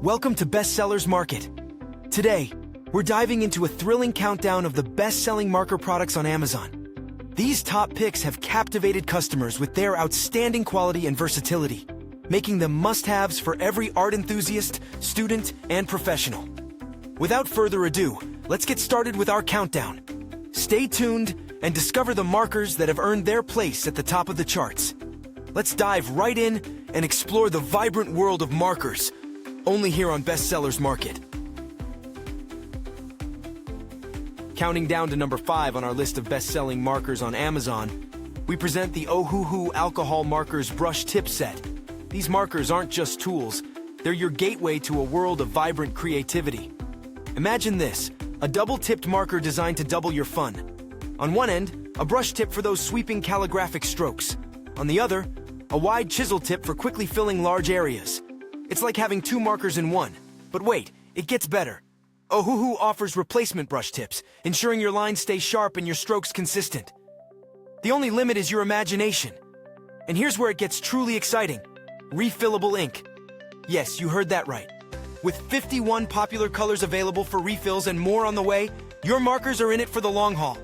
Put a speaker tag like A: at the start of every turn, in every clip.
A: Welcome to Bestsellers Market. Today, we're diving into a thrilling countdown of the best-selling marker products on Amazon. These top picks have captivated customers with their outstanding quality and versatility, making them must-haves for every art enthusiast, student, and professional. Without further ado, let's get started with our countdown. Stay tuned and discover the markers that have earned their place at the top of the charts. Let's dive right in and explore the vibrant world of markers, only here on Bestsellers Market. Counting down to number 5 on our list of best-selling markers on Amazon, we present the Ohuhu Alcohol Markers Brush Tip Set. These markers aren't just tools, they're your gateway to a world of vibrant creativity. Imagine this, a double-tipped marker designed to double your fun. On one end, a brush tip for those sweeping calligraphic strokes. On the other, a wide chisel tip for quickly filling large areas. It's like having 2 markers in one. But wait, it gets better. Ohuhu offers replacement brush tips, ensuring your lines stay sharp and your strokes consistent. The only limit is your imagination. And here's where it gets truly exciting. Refillable ink. Yes, you heard that right. With 51 popular colors available for refills and more on the way, your markers are in it for the long haul.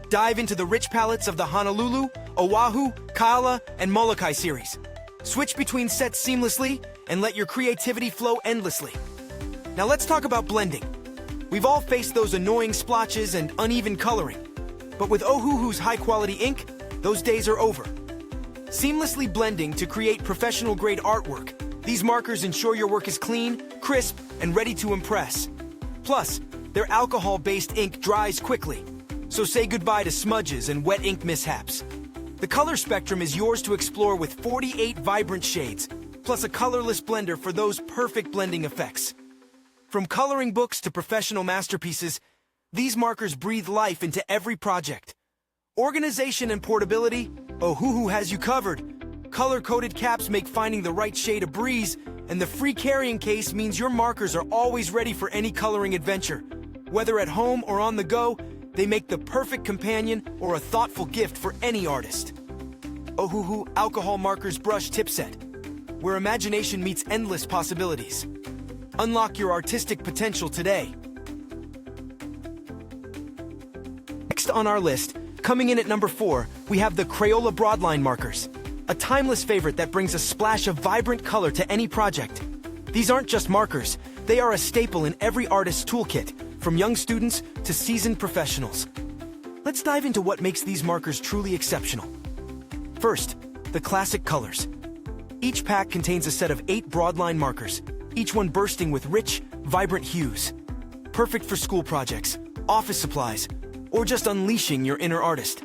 A: Dive into the rich palettes of the Honolulu, Ohuhu, Crayola, and Molokai series. Switch between sets seamlessly and let your creativity flow endlessly. Now let's talk about blending. We've all faced those annoying splotches and uneven coloring. But with Ohuhu's high-quality ink, those days are over. Seamlessly blending to create professional-grade artwork, these markers ensure your work is clean, crisp, and ready to impress. Plus, their alcohol-based ink dries quickly, so say goodbye to smudges and wet ink mishaps. The color spectrum is yours to explore with 48 vibrant shades, plus a colorless blender for those perfect blending effects. From coloring books to professional masterpieces, these markers breathe life into every project. Organization and portability, Ohuhu has you covered. Color-coded caps make finding the right shade a breeze, and the free carrying case means your markers are always ready for any coloring adventure. Whether at home or on the go, they make the perfect companion or a thoughtful gift for any artist. Ohuhu Alcohol Markers Brush Tip Set, where imagination meets endless possibilities. Unlock your artistic potential today. Next on our list, coming in at number 4, we have the Crayola Broadline Markers, a timeless favorite that brings a splash of vibrant color to any project. These aren't just markers, they are a staple in every artist's toolkit, from young students to seasoned professionals. Let's dive into what makes these markers truly exceptional. First, the classic colors. Each pack contains a set of 8 broadline markers, each one bursting with rich, vibrant hues. Perfect for school projects, office supplies, or just unleashing your inner artist.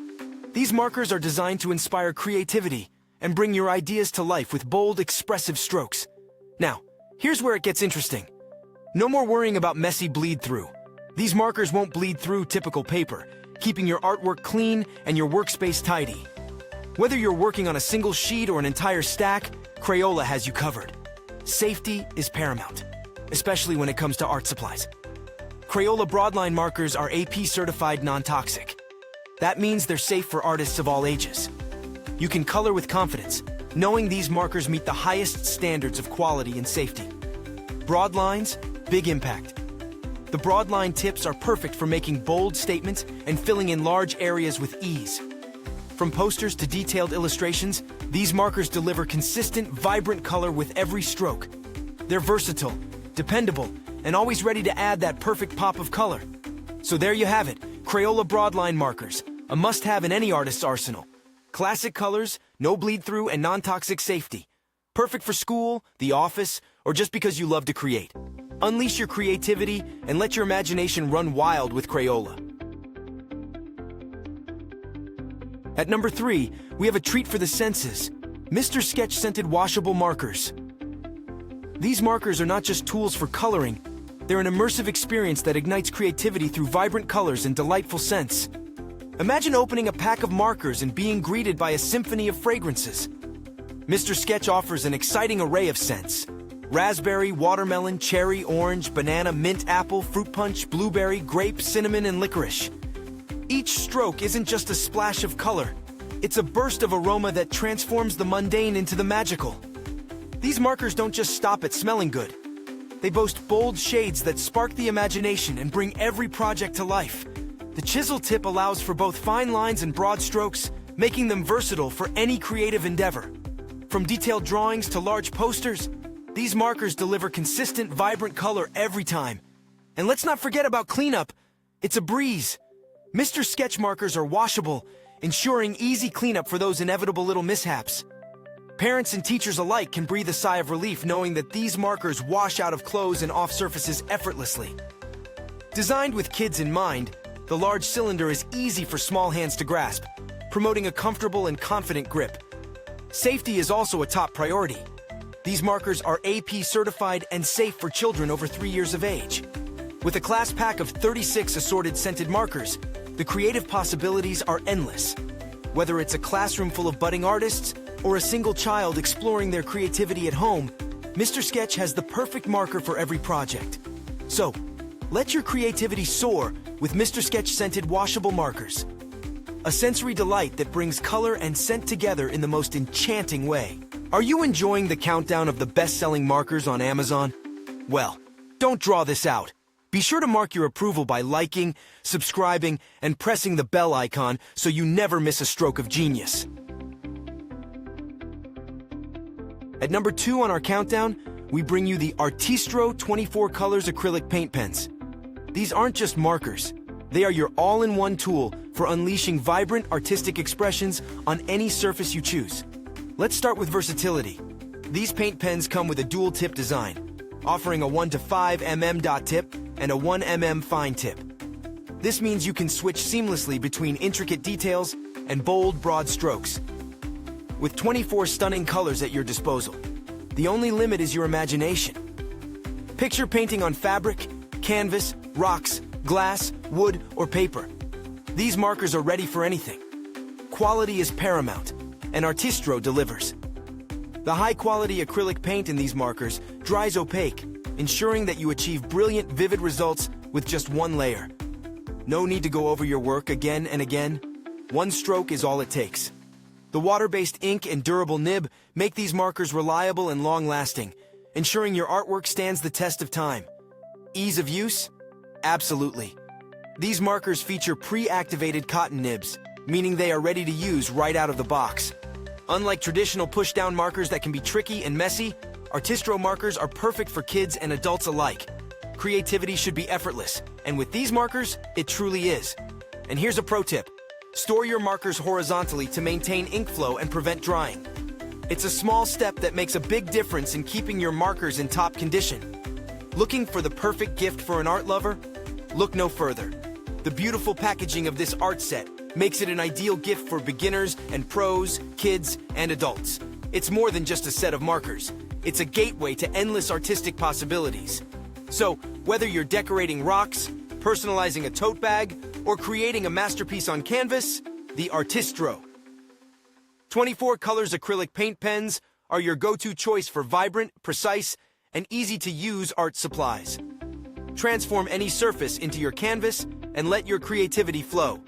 A: These markers are designed to inspire creativity and bring your ideas to life with bold, expressive strokes. Now, here's where it gets interesting. No more worrying about messy bleed-through. These markers won't bleed through typical paper, keeping your artwork clean and your workspace tidy. Whether you're working on a single sheet or an entire stack, Crayola has you covered. Safety is paramount, especially when it comes to art supplies. Crayola Broadline markers are AP certified non-toxic. That means they're safe for artists of all ages. You can color with confidence, knowing these markers meet the highest standards of quality and safety. Broad lines, big impact. The broadline tips are perfect for making bold statements and filling in large areas with ease. From posters to detailed illustrations, these markers deliver consistent, vibrant color with every stroke. They're versatile, dependable, and always ready to add that perfect pop of color. So there you have it, Crayola Broadline markers, a must-have in any artist's arsenal. Classic colors, no bleed-through, and non-toxic safety. Perfect for school, the office, or just because you love to create. Unleash your creativity and let your imagination run wild with Crayola. At number 3, we have a treat for the senses, Mr. Sketch Scented Washable Markers. These markers are not just tools for coloring, they're an immersive experience that ignites creativity through vibrant colors and delightful scents. Imagine opening a pack of markers and being greeted by a symphony of fragrances. Mr. Sketch offers an exciting array of scents. Raspberry, watermelon, cherry, orange, banana, mint, apple, fruit punch, blueberry, grape, cinnamon, and licorice. Each stroke isn't just a splash of color. It's a burst of aroma that transforms the mundane into the magical. These markers don't just stop at smelling good. They boast bold shades that spark the imagination and bring every project to life. The chisel tip allows for both fine lines and broad strokes, making them versatile for any creative endeavor. From detailed drawings to large posters, these markers deliver consistent, vibrant color every time. And let's not forget about cleanup. It's a breeze. Mr. Sketch markers are washable, ensuring easy cleanup for those inevitable little mishaps. Parents and teachers alike can breathe a sigh of relief knowing that these markers wash out of clothes and off surfaces effortlessly. Designed with kids in mind, the large cylinder is easy for small hands to grasp, promoting a comfortable and confident grip. Safety is also a top priority. These markers are AP certified and safe for children over 3 years of age. With a class pack of 36 assorted scented markers, the creative possibilities are endless. Whether it's a classroom full of budding artists or a single child exploring their creativity at home, Mr. Sketch has the perfect marker for every project. So, let your creativity soar with Mr. Sketch scented washable markers. A sensory delight that brings color and scent together in the most enchanting way. Are you enjoying the countdown of the best-selling markers on Amazon? Well, don't draw this out. Be sure to mark your approval by liking, subscribing, and pressing the bell icon so you never miss a stroke of genius. At number 2 on our countdown, we bring you the ARTISTRO 24 Colors Acrylic Paint Pens. These aren't just markers. They are your all-in-one tool for unleashing vibrant artistic expressions on any surface you choose. Let's start with versatility. These paint pens come with a dual-tip design, offering a 1 to 5 mm dot tip and a 1 mm fine tip. This means you can switch seamlessly between intricate details and bold, broad strokes. With 24 stunning colors at your disposal, the only limit is your imagination. Picture painting on fabric, canvas, rocks, glass, wood, or paper. These markers are ready for anything. Quality is paramount, and ARTISTRO delivers. The high-quality acrylic paint in these markers dries opaque, ensuring that you achieve brilliant, vivid results with just one layer. No need to go over your work again and again. One stroke is all it takes. The water-based ink and durable nib make these markers reliable and long-lasting, ensuring your artwork stands the test of time. Ease of use? Absolutely. These markers feature pre-activated cotton nibs, meaning they are ready to use right out of the box. Unlike traditional push-down markers that can be tricky and messy, ARTISTRO markers are perfect for kids and adults alike. Creativity should be effortless, and with these markers, it truly is. And here's a pro tip. Store your markers horizontally to maintain ink flow and prevent drying. It's a small step that makes a big difference in keeping your markers in top condition. Looking for the perfect gift for an art lover? Look no further. The beautiful packaging of this art set makes it an ideal gift for beginners and pros, kids, and adults. It's more than just a set of markers. It's a gateway to endless artistic possibilities. So, whether you're decorating rocks, personalizing a tote bag, or creating a masterpiece on canvas, the ARTISTRO 24 Colors Acrylic Paint Pens are your go-to choice for vibrant, precise, and easy-to-use art supplies. Transform any surface into your canvas and let your creativity flow.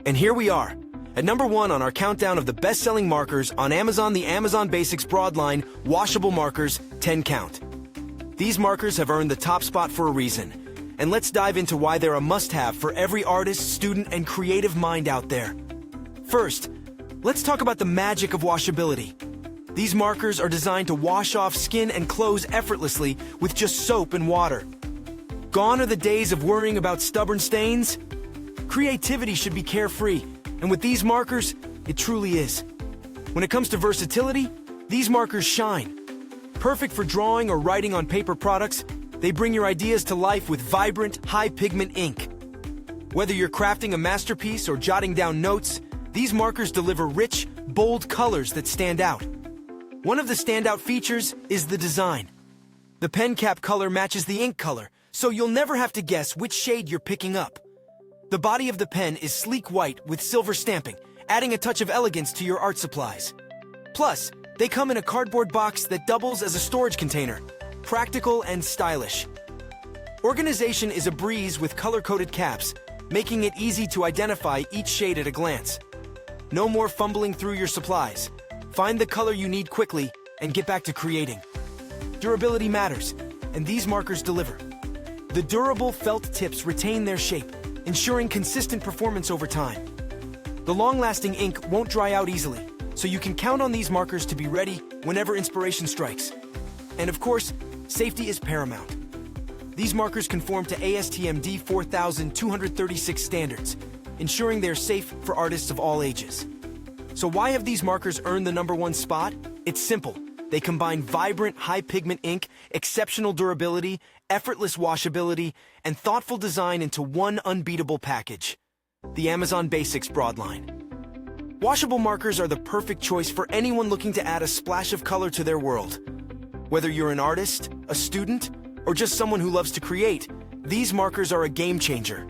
A: And here we are, at number 1 on our countdown of the best-selling markers on Amazon, the Amazon Basics Broadline Washable Markers 10 Count. These markers have earned the top spot for a reason, and let's dive into why they're a must-have for every artist, student, and creative mind out there. First, let's talk about the magic of washability. These markers are designed to wash off skin and clothes effortlessly with just soap and water. Gone are the days of worrying about stubborn stains. Creativity should be carefree, and with these markers, it truly is. When it comes to versatility, these markers shine. Perfect for drawing or writing on paper products, they bring your ideas to life with vibrant, high-pigment ink. Whether you're crafting a masterpiece or jotting down notes, these markers deliver rich, bold colors that stand out. One of the standout features is the design. The pen cap color matches the ink color, so you'll never have to guess which shade you're picking up. The body of the pen is sleek white with silver stamping, adding a touch of elegance to your art supplies. Plus, they come in a cardboard box that doubles as a storage container, practical and stylish. Organization is a breeze with color-coded caps, making it easy to identify each shade at a glance. No more fumbling through your supplies. Find the color you need quickly and get back to creating. Durability matters, and these markers deliver. The durable felt tips retain their shape, ensuring consistent performance over time. The long-lasting ink won't dry out easily, so you can count on these markers to be ready whenever inspiration strikes. And of course, safety is paramount. These markers conform to ASTM D4236 standards, ensuring they're safe for artists of all ages. So why have these markers earned the #1 spot? It's simple. They combine vibrant, high-pigment ink, exceptional durability, effortless washability, and thoughtful design into one unbeatable package. The Amazon Basics Broadline. Washable markers are the perfect choice for anyone looking to add a splash of color to their world. Whether you're an artist, a student, or just someone who loves to create, these markers are a game changer.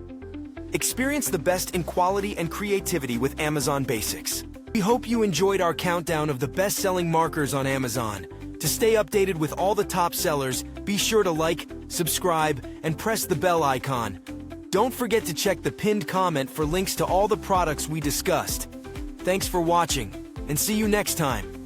A: Experience the best in quality and creativity with Amazon Basics. We hope you enjoyed our countdown of the best-selling markers on Amazon. To stay updated with all the top sellers, be sure to like, subscribe, and press the bell icon. Don't forget to check the pinned comment for links to all the products we discussed. Thanks for watching, and see you next time.